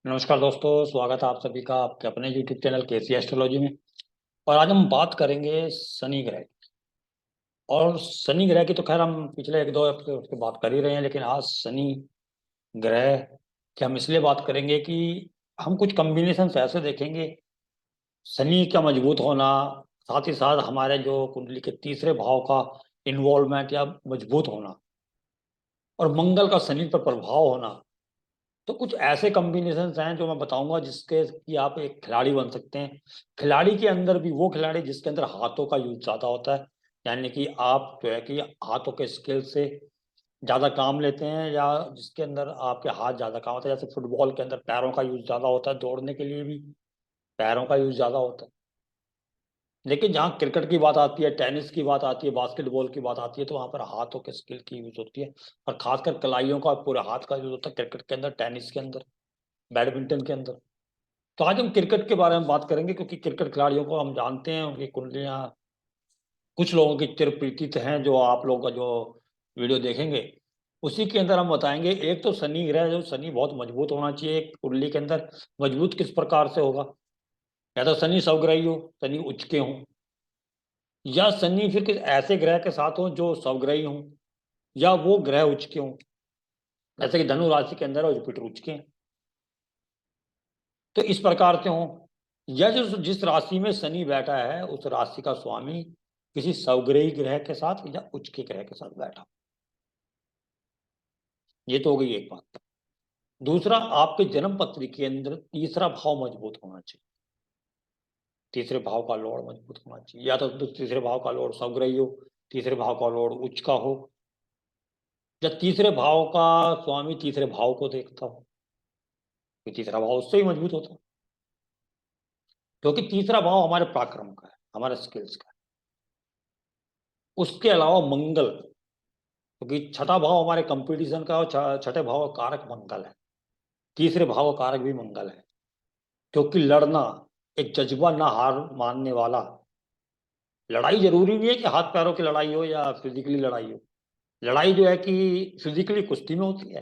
नमस्कार दोस्तों, स्वागत है आप सभी का आपके अपने YouTube चैनल केसी एस्ट्रोलॉजी में। और आज हम बात करेंगे शनि ग्रह की। और शनि ग्रह की तो खैर हम पिछले एक दो एपिसोड की बात कर ही रहे हैं, लेकिन आज शनि ग्रह की हम इसलिए बात करेंगे कि हम कुछ कॉम्बिनेशन ऐसे देखेंगे। शनि का मजबूत होना, साथ ही साथ हमारे जो कुंडली के तीसरे भाव का इन्वॉल्वमेंट या मजबूत होना, और मंगल का शनि पर प्रभाव होना। तो कुछ ऐसे कॉम्बिनेशंस हैं जो मैं बताऊंगा जिसके कि आप एक खिलाड़ी बन सकते हैं। खिलाड़ी के अंदर भी वो खिलाड़ी जिसके अंदर हाथों का यूज ज्यादा होता है, यानी कि आप जो है कि हाथों के स्किल से ज्यादा काम लेते हैं, या जिसके अंदर आपके हाथ ज्यादा काम होता है। जैसे फुटबॉल के अंदर पैरों का यूज ज्यादा होता है, दौड़ने के लिए भी पैरों का यूज ज्यादा होता है। लेकिन जहाँ क्रिकेट की बात आती है, टेनिस की बात आती है, बास्केटबॉल की बात आती है, तो वहां पर हाथों के स्किल की यूज होती है। और खासकर कलाइयों का पूरे हाथ का यूज होता है क्रिकेट के अंदर, टेनिस के अंदर, बैडमिंटन के अंदर। तो आज हम क्रिकेट के बारे में बात करेंगे, क्योंकि क्रिकेट खिलाड़ियों को हम जानते हैं, उनकी कुंडलियां कुछ लोगों की चिरपरिचित हैं, जो आप लोगों का जो वीडियो देखेंगे उसी के अंदर हम बताएंगे। एक तो शनि ग्रह, जो शनि बहुत मजबूत होना चाहिए एक कुंडली के अंदर। मजबूत किस प्रकार से होगा? या तो शनि स्वग्रही हो, शनि उच्च के हों, या शनि फिर किस ऐसे ग्रह के साथ हो जो स्वग्रही हों, या वो ग्रह उच्च के हों। जैसे कि धनु राशि के अंदर और जुपिटर उच्च के हैं, तो इस प्रकार से हों। या जो जिस राशि में शनि बैठा है उस राशि का स्वामी किसी स्वग्रही ग्रह के साथ या उच्च के ग्रह के साथ बैठा। ये तो हो गई एक बात। दूसरा, आपके जन्म पत्री के अंदर तीसरा भाव मजबूत होना चाहिए। तीसरे भाव का लॉर्ड मजबूत होना चाहिए, या तो तीसरे भाव का लॉर्ड स्वग्रही हो, तीसरे भाव का लॉर्ड उच्च का हो, या तीसरे भाव का स्वामी तीसरे भाव को देखता हो, कि तीसरा भाव उससे ही मजबूत होता है। क्योंकि तीसरा भाव हमारे पराक्रम का है, हमारे स्किल्स का है। उसके अलावा मंगल, क्योंकि छठा भाव हमारे कंपटीशन का, और छठे भाव का कारक मंगल है। तीसरे भाव का कारक भी मंगल है, क्योंकि लड़ना, एक जज्बा, ना हार मानने वाला। लड़ाई जरूरी नहीं है कि हाथ पैरों की लड़ाई हो या फिजिकली लड़ाई हो। लड़ाई जो है कि फिजिकली कुश्ती में होती है,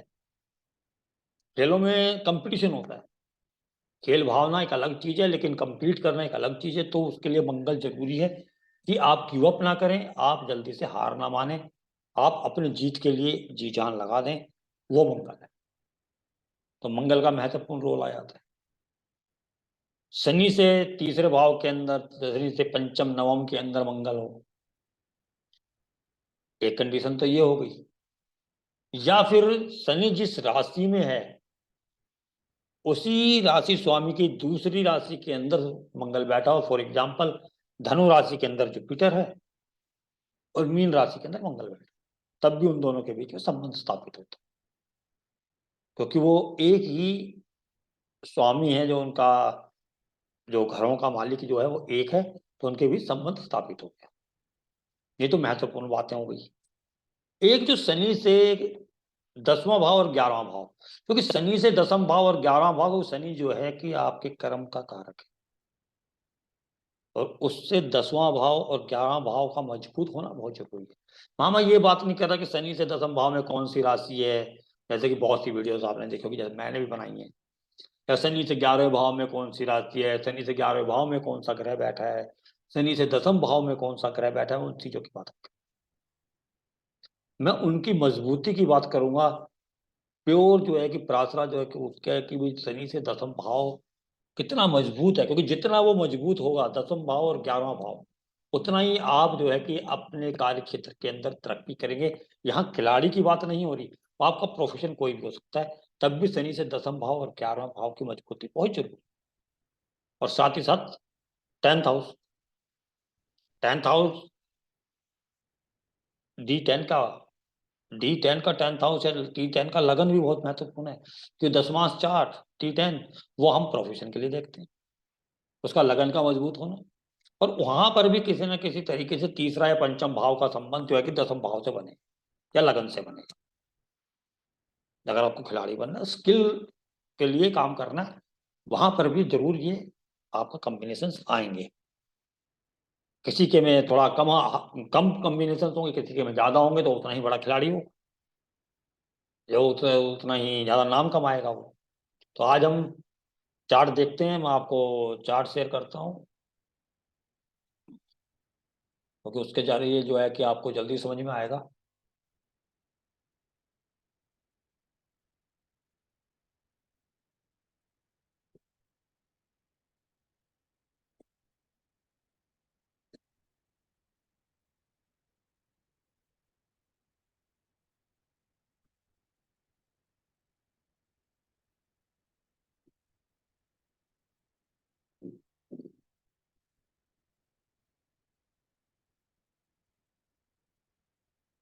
खेलों में कंपटीशन होता है। खेल भावना एक अलग चीज है, लेकिन कंपीट करना एक अलग चीज है। तो उसके लिए मंगल जरूरी है कि आप गिव अप ना करें, आप जल्दी से हार ना माने, आप अपनी जीत के लिए जी जान लगा दें। वो मंगल है। तो मंगल का महत्वपूर्ण रोल आ जाता है। शनि से तीसरे भाव के अंदर, शनि से पंचम नवम के अंदर मंगल हो, एक कंडीशन तो ये हो गई। या फिर शनि जिस राशि में है उसी राशि स्वामी की दूसरी राशि के अंदर मंगल बैठा हो। फॉर एग्जाम्पल, धनु राशि के अंदर जुपिटर है और मीन राशि के अंदर मंगल बैठा, तब भी उन दोनों के बीच में संबंध स्थापित होता है, क्योंकि वो एक ही स्वामी है। जो उनका जो घरों का मालिक जो है वो एक है, तो उनके बीच संबंध स्थापित हो गया। ये तो महत्वपूर्ण बातें हो गई। एक जो शनि से दसवां भाव और ग्यारहवां भाव, क्योंकि शनि से दसम भाव और ग्यारहवां भाव, वो शनि जो है कि आपके कर्म का कारक है। और उससे दसवां भाव और ग्यारहवां भाव का मजबूत होना बहुत जरूरी है। हाँ, मैं ये बात नहीं कर रहा कि शनि से दसम भाव में कौन सी राशि है। जैसे कि बहुत सी वीडियोस आपने देखी होगी, जैसे मैंने भी बनाई है। या शनि से 11वें भाव में कौन सी राशि है, शनि से 11वें भाव में कौन सा ग्रह बैठा है, शनि से दसम भाव में कौन सा ग्रह बैठा है, उन चीजों की बात मैं उनकी मजबूती की बात करूंगा। प्योर जो है कि प्रासरा जो है कि उसका है कि भाई शनि से दसम भाव कितना मजबूत है। क्योंकि जितना वो मजबूत होगा दसम भाव और ग्यारहवां भाव, उतना ही आप जो है कि अपने कार्य क्षेत्र के अंदर तरक्की करेंगे। यहाँ खिलाड़ी की बात नहीं हो रही, आपका प्रोफेशन कोई भी हो सकता है, तब भी शनि से दसम भाव और ग्यारहवां भाव की मजबूती बहुत जरूरी है। और साथ ही साथ tenth house, tenth house D10 का, D10 का टेंथ हाउस है। D10 का लगन भी बहुत महत्वपूर्ण है, कि दसवां चार्ट D10 वो हम प्रोफेशन के लिए देखते हैं, उसका लगन का मजबूत होना। और वहां पर भी किसी न किसी तरीके से तीसरा या पंचम भाव का संबंध जो है कि दसम भाव से बने या लगन से बने। अगर आपको खिलाड़ी बनना, स्किल के लिए काम करना है, वहां पर भी जरूर ये आपका कॉम्बिनेशन आएंगे। किसी के में थोड़ा कम कम कॉम्बिनेशन होंगे, किसी के में ज्यादा होंगे, तो उतना ही बड़ा खिलाड़ी हो, जो उतना ही ज्यादा नाम कमाएगा वो। तो आज हम चार्ट देखते हैं, मैं आपको चार्ट शेयर करता हूँ, क्योंकि उसके जरिए जो है कि आपको जल्दी समझ में आएगा।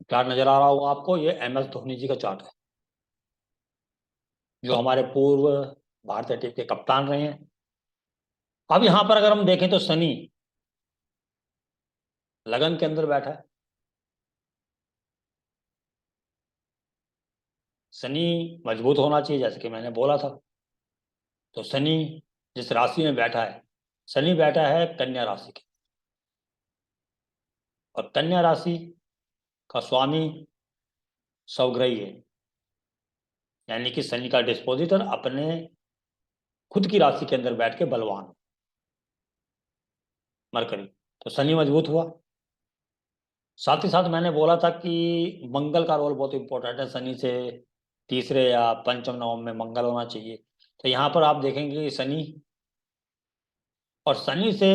चार्ट नजर आ रहा होगा आपको, ये MS धोनी जी का चार्ट है, जो हमारे पूर्व भारतीय टीम के कप्तान रहे हैं। अब यहाँ पर अगर हम देखें तो सनी लगन के अंदर बैठा है। शनि मजबूत होना चाहिए, जैसे कि मैंने बोला था। तो शनि जिस राशि में बैठा है, शनि बैठा है कन्या राशि के, और कन्या राशि का स्वामी स्वग्रही है, यानी कि शनि का डिस्पोजिटर अपने खुद की राशि के अंदर बैठ के बलवान, मरकरी। तो शनि मजबूत हुआ। साथ ही साथ मैंने बोला था कि मंगल का रोल बहुत इंपॉर्टेंट है, शनि से तीसरे या पंचम नवम में मंगल होना चाहिए। तो यहाँ पर आप देखेंगे कि शनि, और शनि से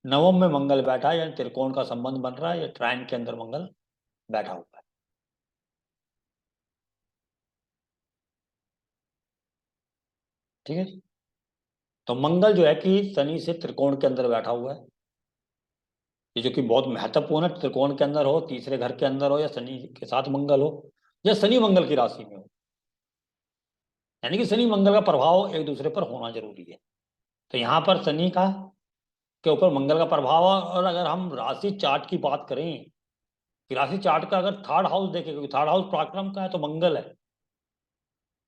नवम में मंगल बैठा है, यानी त्रिकोण का संबंध बन रहा है, या ट्रायन के अंदर मंगल बैठा हुआ है। ठीक है जी। तो मंगल जो है कि शनि से त्रिकोण के अंदर बैठा हुआ है, ये जो कि बहुत महत्वपूर्ण है। त्रिकोण के अंदर हो, तीसरे घर के अंदर हो, या शनि के साथ मंगल हो, या शनि मंगल की राशि में हो, यानी कि शनि मंगल का प्रभाव एक दूसरे पर होना जरूरी है। तो यहाँ पर शनि का के ऊपर मंगल का प्रभाव है। और अगर हम राशि चार्ट की बात करें, कि राशि चार्ट का अगर थर्ड हाउस देखें, क्योंकि थर्ड हाउस पराक्रम का है, तो मंगल है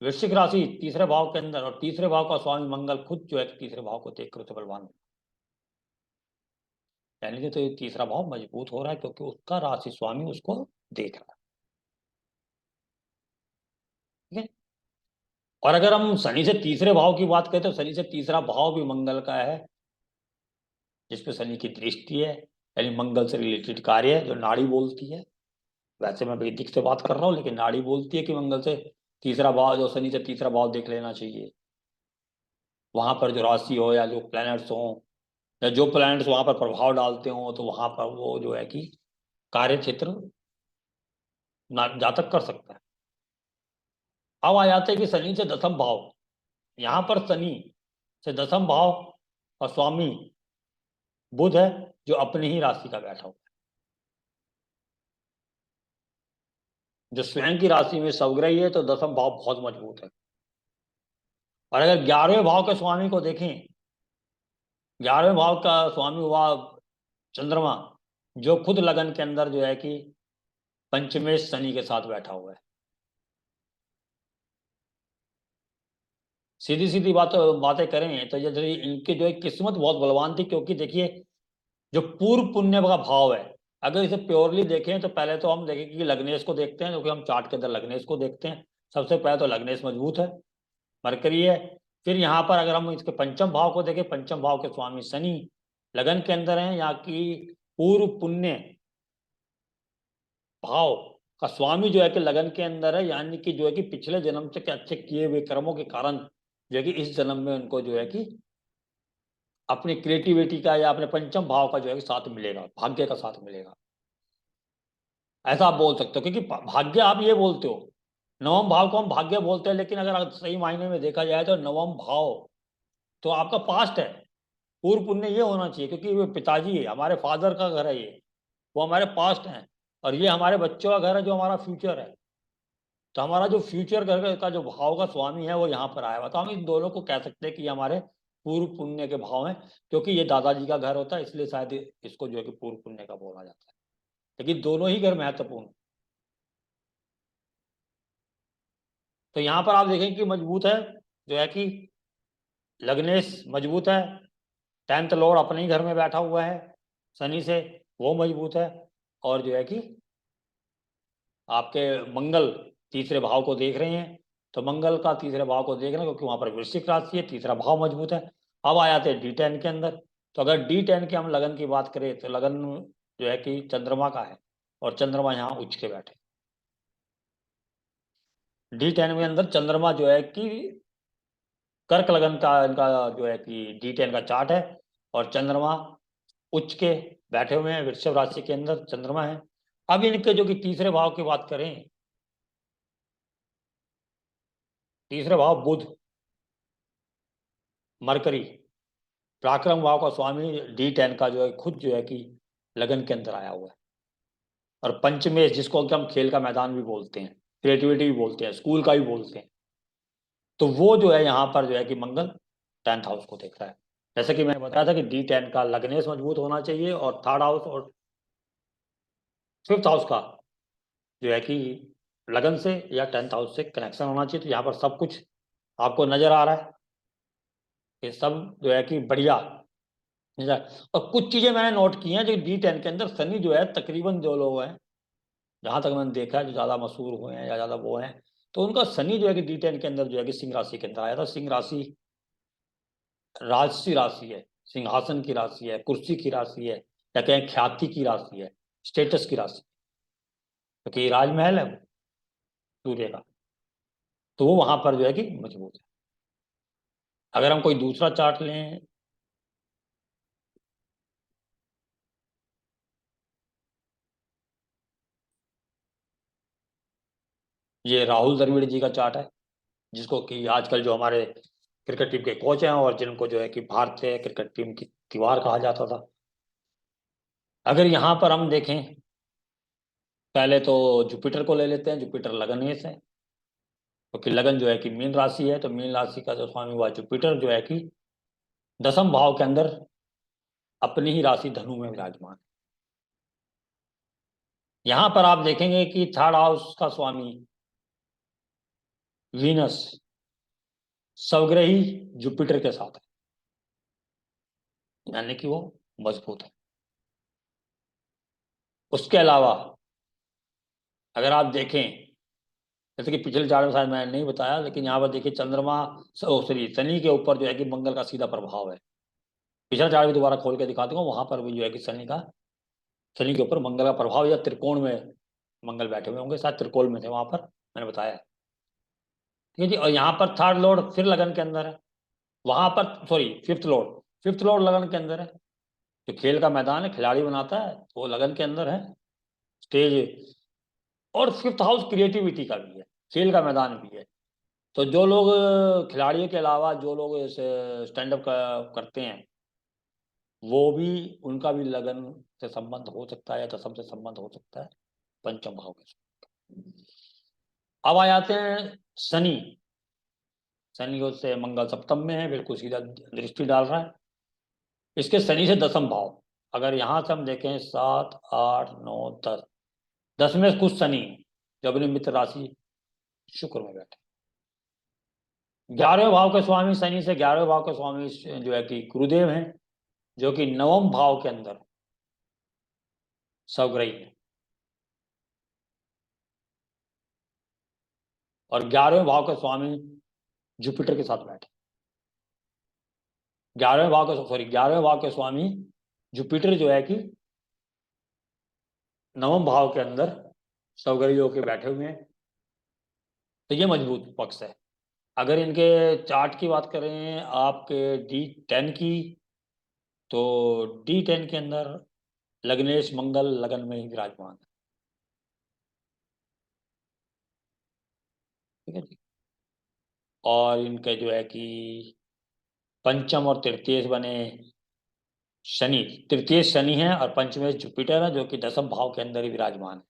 वृश्चिक राशि तीसरे भाव के अंदर, और तीसरे भाव का स्वामी मंगल खुद जो है कि तीसरे भाव को देख कर तो बलवान, यानी कि तो ये तीसरा भाव मजबूत हो रहा है, क्योंकि उसका राशि स्वामी उसको देख रहा है। ठीक है। और अगर हम शनि से तीसरे भाव की बात करें, तो शनि से तीसरा भाव भी मंगल का है, जिसपे शनि की दृष्टि है, यानी मंगल से रिलेटेड कार्य है, जो नाड़ी बोलती है। वैसे मैं वैदिक से बात कर रहा हूँ, लेकिन नाड़ी बोलती है कि मंगल से तीसरा भाव, जो शनि से तीसरा भाव देख लेना चाहिए। वहां पर जो राशि हो, या जो प्लैनेट्स हो, या जो प्लैनेट्स वहां पर प्रभाव डालते हो, तो वहां पर वो जो है कि कार्य क्षेत्र जातक कर सकता है। अब आ जाते हैं कि शनि से दसम भाव। यहाँ पर शनि से दसम भाव और स्वामी बुध है, जो अपनी ही राशि का बैठा हुआ है, जो स्वयं की राशि में सवग्रही है। तो दसम भाव बहुत मजबूत है। और अगर 11वें भाव के स्वामी को देखें, 11वें भाव का स्वामी हुआ चंद्रमा, जो खुद लगन के अंदर जो है कि पंचमेश शनि के साथ बैठा हुआ है। सीधी सीधी बातें करें तो जैसे इनकी जो है किस्मत बहुत बलवान थी, क्योंकि देखिए जो पूर्व पुण्य का भाव है, अगर इसे प्योरली देखें तो पहले तो हम देखें कि लग्नेश को देखते हैं, क्योंकि हम चार्ट के अंदर लग्नेश को देखते हैं। सबसे पहले तो लग्नेश मजबूत है, मरकरी है। फिर यहाँ पर अगर हम इसके पंचम भाव को देखें, पंचम भाव के स्वामी शनि लगन के अंदर हैं, यहाँ की पूर्व पुण्य भाव का स्वामी जो है कि लगन के अंदर है, यानी कि जो है कि पिछले जन्म से के अच्छे किए हुए कर्मों के कारण जो है कि इस जन्म में उनको जो है कि अपनी क्रिएटिविटी का या अपने पंचम भाव का जो है कि साथ मिलेगा, भाग्य का साथ मिलेगा, ऐसा आप बोल सकते हो। क्योंकि भाग्य आप ये बोलते हो, नवम भाव को हम भाग्य बोलते हैं, लेकिन अगर सही मायने में देखा जाए तो नवम भाव तो आपका पास्ट है। पूर्व पुण्य ये होना चाहिए, क्योंकि वो पिताजी है, हमारे फादर का घर है ये, वो हमारे पास्ट है। और ये हमारे बच्चों का घर है, जो हमारा फ्यूचर है। तो हमारा जो फ्यूचर घर का जो भाव का स्वामी है, वो यहाँ पर आया हुआ। तो हम इन दोनों को कह सकते हैं कि ये हमारे पूर्व पुण्य के भाव हैं, क्योंकि ये दादाजी का घर होता है, इसलिए शायद इसको जो है कि पूर्व पुण्य का बोला जाता है। लेकिन दोनों ही घर महत्वपूर्ण हैं। तो यहाँ पर आप देखें कि मजबूत है, जो है कि लग्नेश मजबूत है, 10th लॉर्ड अपने ही घर में बैठा हुआ है शनि से, वो मजबूत है। और जो है कि आपके मंगल तीसरे भाव को देख रहे हैं, तो मंगल का तीसरे भाव को देखना, क्योंकि वहां पर वृश्चिक राशि है, तीसरा भाव मजबूत है। अब आ जाते हैं D10 के अंदर। तो अगर D10 के हम लगन की बात करें तो लगन जो है कि चंद्रमा का है, और चंद्रमा यहाँ उच्च के बैठे। D10 में अंदर चंद्रमा जो है कि कर्क लगन का इनका जो है कि D10 का चार्ट है, और चंद्रमा उच्च के बैठे हुए हैं, वृषभ राशि के अंदर चंद्रमा है। अब इनके जो कि तीसरे भाव की बात करें, तीसरे भाव बुध, मरकरी, पराक्रम भाव का स्वामी D10 का जो है खुद जो है कि लगन के अंदर आया हुआ है। और पंचमेश, जिसको कि हम खेल का मैदान भी बोलते हैं, क्रिएटिविटी भी बोलते हैं, स्कूल का भी बोलते हैं, तो वो जो है यहाँ पर जो है कि मंगल 10th हाउस को देख रहा है। जैसे कि मैंने बताया था कि D10 का लग्नेश मजबूत होना चाहिए, और 3rd हाउस और 5th हाउस का जो है कि लगन से या 10th हाउस से कनेक्शन होना चाहिए। तो यहाँ पर सब कुछ आपको नजर आ रहा है, ये सब जो है कि बढ़िया। और कुछ चीजें मैंने नोट की हैं जो D10 के अंदर शनि जो है, तकरीबन जो लोग हैं, जहां तक मैंने देखा है, जो ज्यादा मशहूर हुए हैं या ज्यादा वो हैं, तो उनका शनि जो है कि D10 के अंदर जो है कि सिंह राशि के अंदर आया था। सिंह राशि राजसी राशि है, सिंहासन की राशि है, कुर्सी की राशि है, या कहें ख्याति की राशि है, स्टेटस की राशि, क्योंकि राजमहल है सूर्य का, तो वो वहां पर जो है कि मजबूत है। अगर हम कोई दूसरा चार्ट लें, ये राहुल द्रविड़ जी का चार्ट है, जिसको कि आजकल जो हमारे क्रिकेट टीम के कोच हैं, और जिनको जो है कि भारतीय क्रिकेट टीम की दीवार कहा जाता था। अगर यहाँ पर हम देखें, पहले तो जुपिटर को ले लेते हैं। जुपिटर लगनेश है, क्योंकि लगन जो है कि मीन राशि है, तो मीन राशि का जो स्वामी हुआ जुपिटर जो है कि 10th भाव के अंदर अपनी ही राशि धनु में विराजमान है। यहां पर आप देखेंगे कि 3rd हाउस का स्वामी वीनस स्वग्रही जुपिटर के साथ है, यानी कि वो मजबूत है। उसके अलावा अगर आप देखें, जैसे कि पिछले चार्ट में शायद मैंने नहीं बताया, लेकिन यहाँ पर देखिए चंद्रमा, सॉरी, शनि के ऊपर जो है कि मंगल का सीधा प्रभाव है। पिछला चार्ट भी दोबारा खोल के दिखा दूंगा, वहां पर भी जो है कि शनि के ऊपर मंगल का प्रभाव, या त्रिकोण में मंगल बैठे हुए होंगे, शायद त्रिकोण में थे वहां पर, मैंने बताया है। ठीक है जी। और यहाँ पर 3rd लॉर्ड फिर लगन के अंदर है, वहां पर, सॉरी, 5th लॉर्ड लगन के अंदर है। जो खेल का मैदान है, खिलाड़ी बनाता है, तो वो लगन के अंदर है, स्टेज। और 5th हाउस क्रिएटिविटी का भी है, खेल का मैदान भी है। तो जो लोग खिलाड़ियों के अलावा जो लोग स्टैंड अप करते हैं, वो भी, उनका भी लगन से संबंध हो सकता है, या दशम से संबंध हो सकता है, पंचम भाव के साथ। अब आ जाते हैं शनि। शनि से मंगल सप्तम में है, बिल्कुल सीधा दृष्टि डाल रहा है। इसके शनि से 10th भाव, अगर यहां से हम देखें 7, 8, 9, 10, 10 में कुछ शनि जो अपनी मित्र राशि शुक्र में बैठे। 11वें भाव के स्वामी शनि से 11वें भाव के स्वामी जो है कि गुरुदेव हैं, जो कि 9वें भाव के अंदर स्वग्रही है, और 11वें भाव के स्वामी जुपिटर के साथ बैठे। 11वें भाव के स्वामी जुपिटर जो है कि 9वें भाव के अंदर स्वग्रही होकर बैठे हुए हैं। तो ये मजबूत पक्ष है। अगर इनके चार्ट की बात करें आपके D10 की, तो D10 के अंदर लग्नेश मंगल लगन में ही विराजमान है। ठीक है जी। और इनके जो है कि पंचम और तृतीय बने शनि, तृतीय शनि है, और पंचमेश जुपिटर है, जो कि 10th भाव के अंदर ही विराजमान है,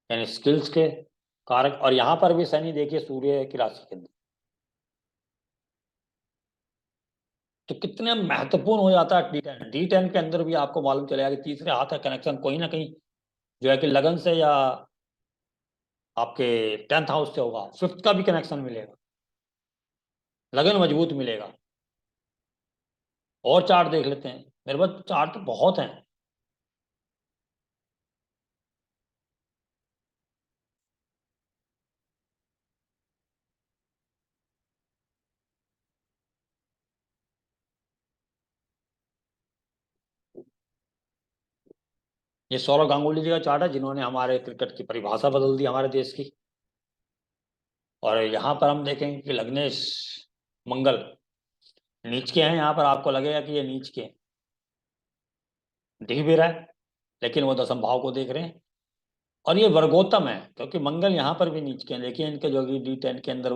यानी स्किल्स के कारक। और यहाँ पर भी शनि देखिए सूर्य की राशि के अंदर, तो कितने महत्वपूर्ण हो जाता है D10 के अंदर भी आपको मालूम चलेगा कि तीसरे हाथ का कनेक्शन कोई ना कहीं जो है कि लगन से या आपके 10th हाउस से होगा। 5th का भी कनेक्शन मिलेगा, लगन मजबूत मिलेगा। और चार्ट देख लेते हैं, मेरे पास चार्ट बहुत हैं। ये सौरव गांगुली जी का चार्ट है, जिन्होंने हमारे क्रिकेट की परिभाषा बदल दी हमारे देश की। और यहाँ पर हम देखेंगे कि लग्नेश मंगल नीच के हैं। यहाँ पर आपको लगेगा कि ये नीच के हैं, दिख भी रहा है, लेकिन वो दसम भाव को देख रहे हैं। और ये वर्गोत्तम है, क्योंकि मंगल यहाँ पर भी नीच के हैं। देखिए इनके जो D10 के अंदर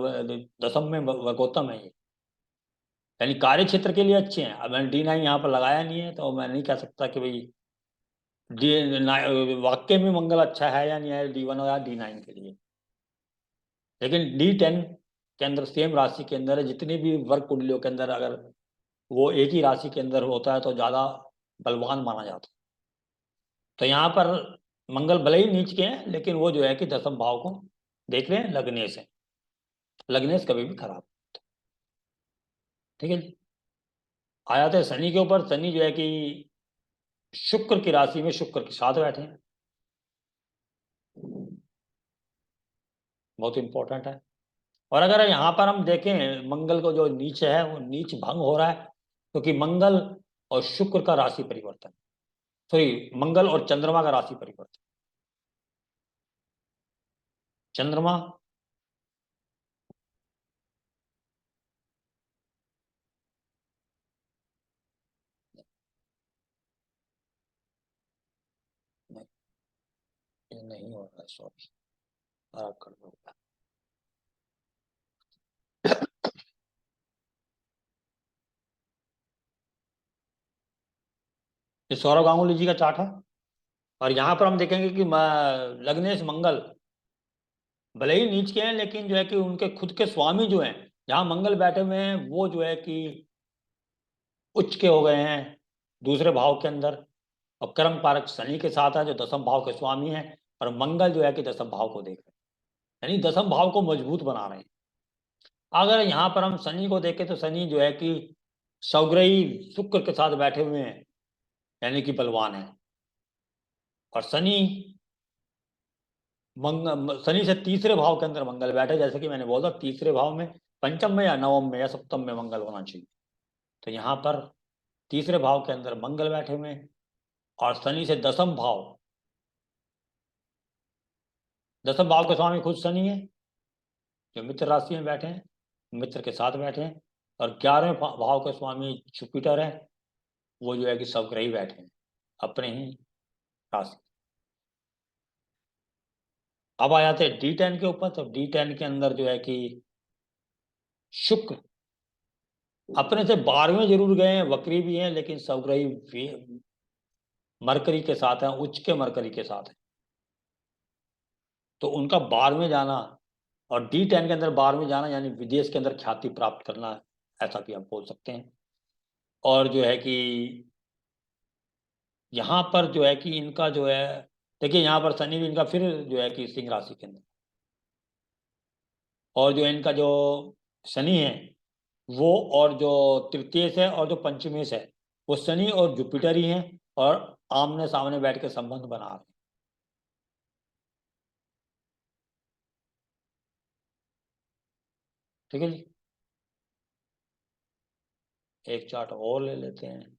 दसम में वर्गोत्तम है ये, यानी कार्य क्षेत्र के लिए अच्छे हैं। अब मैंने D9 यहाँ पर लगाया नहीं है, तो मैं नहीं कह सकता कि भाई वाक्य में मंगल अच्छा है या नहीं है D1 या D9 के लिए। लेकिन D10 के अंदर सेम राशि के अंदर जितनी भी वर्ग कुंडलियों के अंदर अगर वो एक ही राशि के अंदर होता है तो ज्यादा बलवान माना जाता है। तो यहाँ पर मंगल भले ही नीच के हैं, लेकिन वो जो है कि दसम भाव को देख रहे हैं, लग्नेश है। लग्नेश कभी भी खराब, ठीक है जी। आ जाते हैं शनि के ऊपर। शनि जो है कि शुक्र की राशि में शुक्र के साथ बैठे हैं, बहुत इंपॉर्टेंट है। और अगर यहाँ पर हम देखें मंगल को जो नीच है वो नीच भंग हो रहा है, क्योंकि मंगल और शुक्र का राशि परिवर्तन, सॉरी मंगल और चंद्रमा का राशि परिवर्तन। चंद्रमा नहीं, ये नहीं हो रहा है, सॉरी, खराब कर दो। ये सौरव गांगुली जी का चार्ट है। और यहाँ पर हम देखेंगे कि लग्नेश मंगल भले ही नीच के हैं, लेकिन जो है कि उनके खुद के स्वामी जो हैं, जहाँ मंगल बैठे हुए हैं वो जो है कि उच्च के हो गए हैं दूसरे भाव के अंदर। और कर्म कारक शनि के साथ है, जो दसम भाव के स्वामी हैं। और मंगल जो है कि दसम भाव को देख रहे हैं, यानी दसम भाव को मजबूत बना रहे हैं। अगर यहाँ पर हम शनि को देखें तो शनि जो है कि स्वग्रही शुक्र के साथ बैठे हुए हैं, यानी कि बलवान है। और शनि से तीसरे भाव के अंदर मंगल बैठे, जैसे कि मैंने बोला तीसरे भाव में, पंचम में या नवम में या सप्तम में मंगल होना चाहिए। तो यहाँ पर तीसरे भाव के अंदर मंगल बैठे हुए हैं। और शनि से दसम भाव, दसम भाव के स्वामी खुद शनि है, जो मित्र राशि में बैठे हैं, मित्र के साथ बैठे हैं। और 11वें भाव के स्वामी जुपिटर है, वो जो है कि स्वग्रही बैठे हैं अपने ही राशि। अब आ जाते हैं D10 के ऊपर। तो D10 के अंदर जो है कि शुक्र अपने से 12वें जरूर गए हैं, वक्री भी हैं, लेकिन स्वग्रही मरकरी के साथ है, उच्च के मरकरी के साथ है। तो उनका 12वें जाना, और D10 के अंदर 12वें जाना यानी विदेश के अंदर ख्याति प्राप्त करना, ऐसा भी आप बोल सकते हैं। और जो है कि यहाँ पर जो है कि इनका जो है, देखिए यहाँ पर शनि भी इनका फिर जो है कि सिंह राशि के अंदर। और जो इनका जो शनि है वो, और जो तृतीयेश है और जो पंचमेश है, वो शनि और जुपिटर ही हैं। और आमने सामने बैठ के संबंध बना रहे हैं, ठीक है जी। एक चार्ट और ले लेते हैं।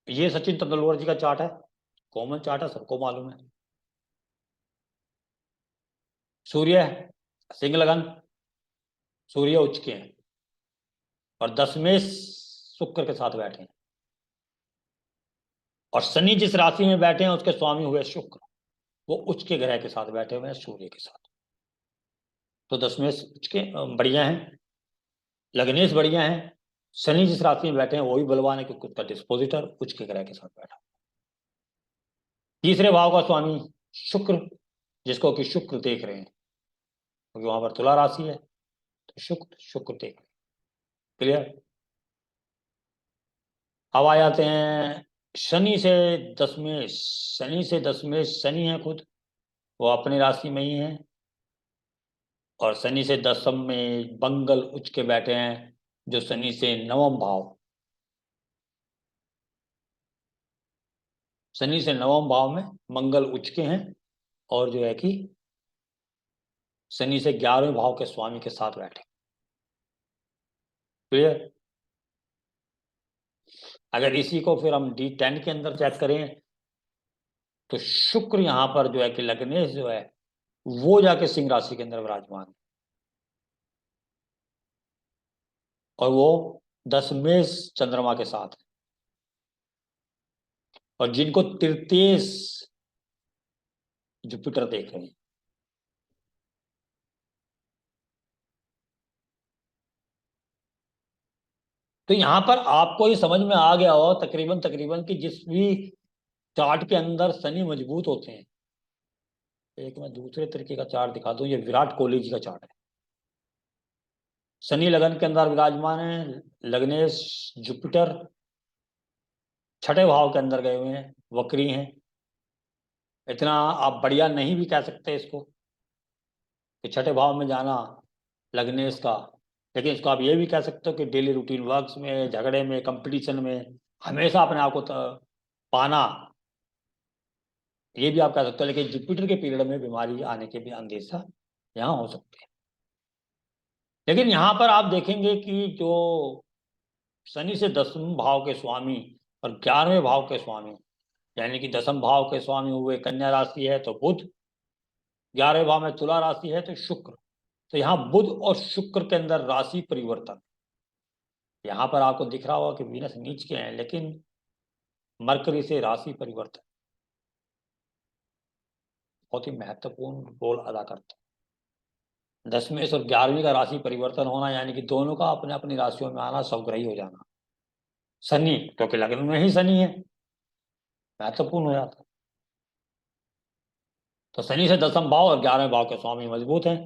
ये सचिन तेंदुलकर जी का चार्ट है, कॉमन चार्ट है, सबको मालूम है। सूर्य सिंह लगन, सूर्य उच्च के हैं। और दसवें शुक्र के साथ बैठे हैं। और शनि जिस राशि में बैठे हैं उसके स्वामी हुए शुक्र, वो उच्च के ग्रह के साथ बैठे हुए हैं सूर्य के साथ। तो दसवें उच्च के बढ़िया हैं, लग्नेश बढ़िया हैं। शनि जिस राशि में बैठे हैं वो भी बलवान है, क्योंकि उसका डिस्पोजिटर उच्च के ग्रह के साथ बैठा। तीसरे भाव का स्वामी शुक्र, जिसको कि शुक्र देख रहे हैं, क्योंकि वहां पर तुला राशि है, तो शुक्र शुक्र देख रहे हैं। क्लियर। अब आ जाते हैं शनि से दसवें। शनि से दसवें शनि है खुद, वो अपनी राशि में ही है। और शनि से दसम में मंगल उच्च के बैठे हैं, जो शनि से नवम भाव, शनि से नवम भाव में मंगल उच्च के हैं। और जो है कि शनि से 11वें भाव के स्वामी के साथ बैठे। क्लियर। अगर इसी को फिर हम D10 के अंदर चेक करें तो शुक्र यहाँ पर जो है कि लग्नेश जो है वो जाके सिंह राशि के अंदर विराजमान है, और वो दशमेश चंद्रमा के साथ है, और जिनको तृतीयेश जुपिटर देख रहे हैं। तो यहां पर आपको ये समझ में आ गया हो तकरीबन तकरीबन कि जिस भी चार्ट के अंदर शनि मजबूत होते हैं, एक मैं दूसरे तरीके का चार्ट दिखा दूं, ये विराट कोहली जी का चार्ट है। शनि लगन के अंदर विराजमान है, लग्नेश जुपिटर छठे भाव के अंदर गए हुए हैं, वक्री हैं। इतना आप बढ़िया नहीं भी कह सकते इसको कि छठे भाव में जाना लग्नेश का, लेकिन इसको आप ये भी कह सकते हो कि डेली रूटीन वर्क्स में, झगड़े में, कंपटीशन में हमेशा अपने आप को पाना, ये भी आप कह सकते हो। लेकिन जुपिटर के पीरियड में बीमारी आने के भी अंदेशा यहाँ हो सकते हैं। लेकिन यहाँ पर आप देखेंगे कि जो शनि से दसम भाव के स्वामी और 11वें भाव के स्वामी, यानी कि दसम भाव के स्वामी हुए कन्या राशि है तो बुध, 11वें भाव में तुला राशि है तो शुक्र। तो यहाँ बुध और शुक्र के अंदर राशि परिवर्तन, यहाँ पर आपको दिख रहा होगा कि वीनस नीच के हैं, लेकिन मरकरी से राशि परिवर्तन बहुत ही महत्वपूर्ण रोल अदा करता है। दसवें और 11वीं का राशि परिवर्तन होना यानी कि दोनों का अपने अपनी राशियों में आना, स्वग्रही हो जाना। शनि क्योंकि लग्न में ही शनि है, महत्वपूर्ण हो जाता है। तो शनि से दसम भाव और 11वें भाव के स्वामी मजबूत हैं।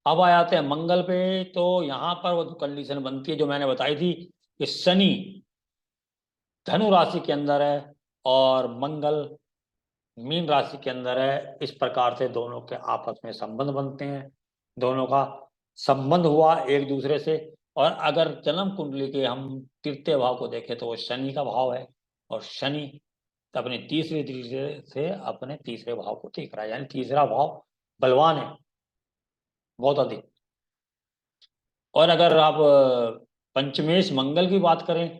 अब आ जाते हैं मंगल पे। तो यहाँ पर वो कंडीशन बनती है जो मैंने बताई थी कि शनि धनु राशि के अंदर है और मंगल मीन राशि के अंदर है। इस प्रकार से दोनों के आपस में संबंध बनते हैं, दोनों का संबंध हुआ एक दूसरे से। और अगर जन्म कुंडली के हम तृतीय भाव को देखें तो वो शनि का भाव है, और शनि अपनी तीसरी दृष्टि से अपने तीसरे भाव को देख रहा है, यानी तीसरा भाव बलवान है बहुत अधिक। और अगर आप पंचमेश मंगल की बात करें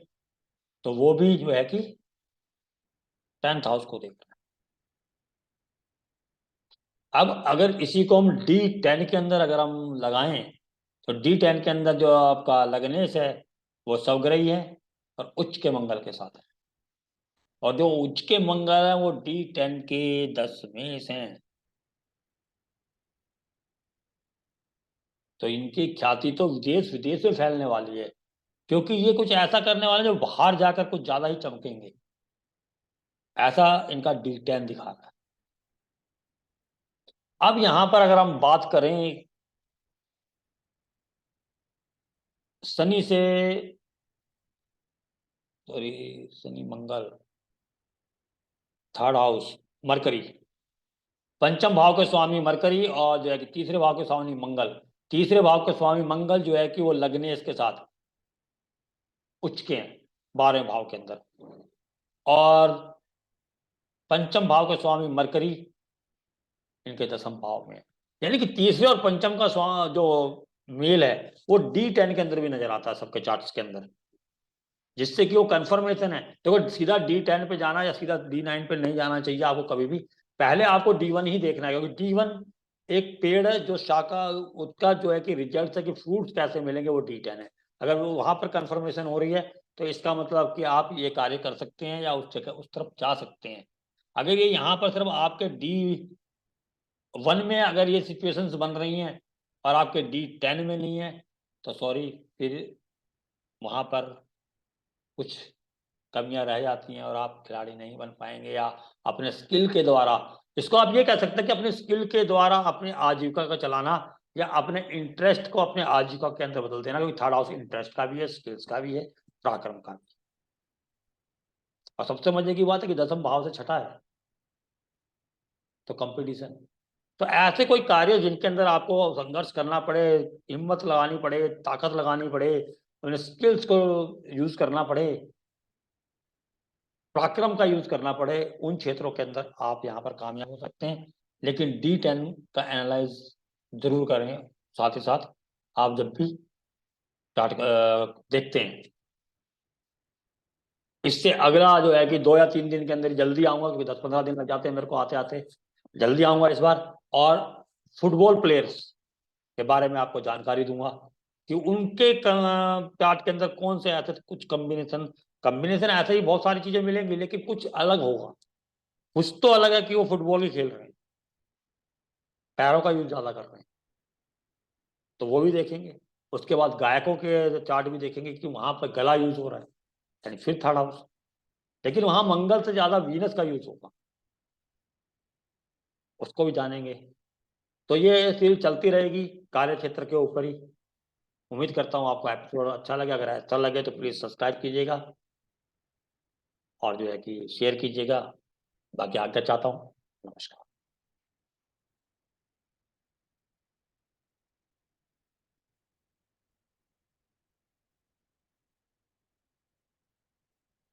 तो वो भी जो है कि 10th हाउस को देख रहा है। अब अगर इसी को हम D10 के अंदर अगर हम लगाएं तो D10 के अंदर जो आपका लग्नेश है वो स्वग्रही है और उच्च के मंगल के साथ है, और जो उच्च के मंगल है वो D10 के दशमेश हैं। तो इनकी ख्याति तो विदेश विदेश में फैलने वाली है, क्योंकि ये कुछ ऐसा करने वाले जो बाहर जाकर कुछ ज्यादा ही चमकेंगे, ऐसा इनका D10 दिखा रहा है। अब यहां पर अगर हम बात करें शनि से, सॉरी, शनि मंगल, थर्ड हाउस मरकरी, पंचम भाव के स्वामी मरकरी, और जो है कि तीसरे भाव के स्वामी मंगल। तीसरे भाव के स्वामी मंगल जो है कि वो लग्नेश के साथ उच्च के हैं 12वें भाव के अंदर, और पंचम भाव के स्वामी मरकरी इनके दसम भाव में। यानी कि तीसरे और पंचम का जो मेल है वो D10 के अंदर भी नजर आता है सबके चार्ट्स के अंदर, जिससे कि वो कंफर्मेशन है। देखो सीधा D10 पे जाना या सीधा D9 पे नहीं जाना चाहिए आपको कभी भी, पहले आपको D1 ही देखना है, क्योंकि D1 एक पेड़ है जो शाखा, उसका जो है कि रिजल्ट है कि फ्रूट्स कैसे मिलेंगे वो D10 है। अगर वो वहां पर कंफर्मेशन हो रही है तो इसका मतलब कि आप ये कार्य कर सकते हैं या उस जगह उस तरफ जा सकते हैं। अगर ये यहाँ पर सिर्फ आपके D1 में अगर ये सिचुएशंस बन रही हैं और आपके D10 में नहीं है तो सॉरी, फिर वहां पर कुछ कमियां रह जाती हैं और आप खिलाड़ी नहीं बन पाएंगे, या अपने स्किल के द्वारा, इसको आप ये कह सकते हैं कि अपने स्किल के द्वारा अपने आजीविका का चलाना, या अपने इंटरेस्ट को अपने आजीविका के अंदर बदल देना, क्योंकि थर्ड हाउस इंटरेस्ट का भी है, स्किल्स का भी है, पराक्रम का भी। और सबसे मजे की बात है कि दसम भाव से छठा है तो कंपटीशन। तो ऐसे कोई कार्य जिनके अंदर आपको संघर्ष करना पड़े, हिम्मत लगानी पड़े, ताकत लगानी पड़े, अपने स्किल्स को यूज करना पड़े, पराक्रम का यूज करना पड़े, उन क्षेत्रों के अंदर आप यहाँ पर कामयाब हो सकते हैं। लेकिन D10 का एनालाइज जरूर करें। साथ ही साथ आप जब भी चार्ट देखते हैं। इससे अगला जो है कि 2 या 3 दिन के अंदर जल्दी आऊंगा, क्योंकि 10-15 दिन लग जाते हैं मेरे को आते आते, जल्दी आऊंगा इस बार। और फुटबॉल प्लेयर्स के बारे में आपको जानकारी दूंगा कि उनके चार्ट के अंदर कौन से ऐसे कुछ कॉम्बिनेशन कॉम्बिनेशन ऐसे ही बहुत सारी चीजें मिलेंगी, लेकिन कुछ अलग होगा। कुछ तो अलग है कि वो फुटबॉल ही खेल रहे हैं, पैरों का यूज ज्यादा कर रहे हैं, तो वो भी देखेंगे। उसके बाद गायकों के चार्ट भी देखेंगे कि वहां पर गला यूज हो रहा है, यानी फिर थर्ड हाउस। लेकिन वहां मंगल से ज्यादा वीनस का यूज होगा, उसको भी जानेंगे। तो ये सीरीज चलती रहेगी कार्य क्षेत्र के ऊपर ही। उम्मीद करता हूँ आपको एपिसोड अच्छा लगे। अगर अच्छा लगे तो प्लीज सब्सक्राइब कीजिएगा और जो है कि शेयर कीजिएगा। बाकी आज्ञा चाहता हूँ। नमस्कार।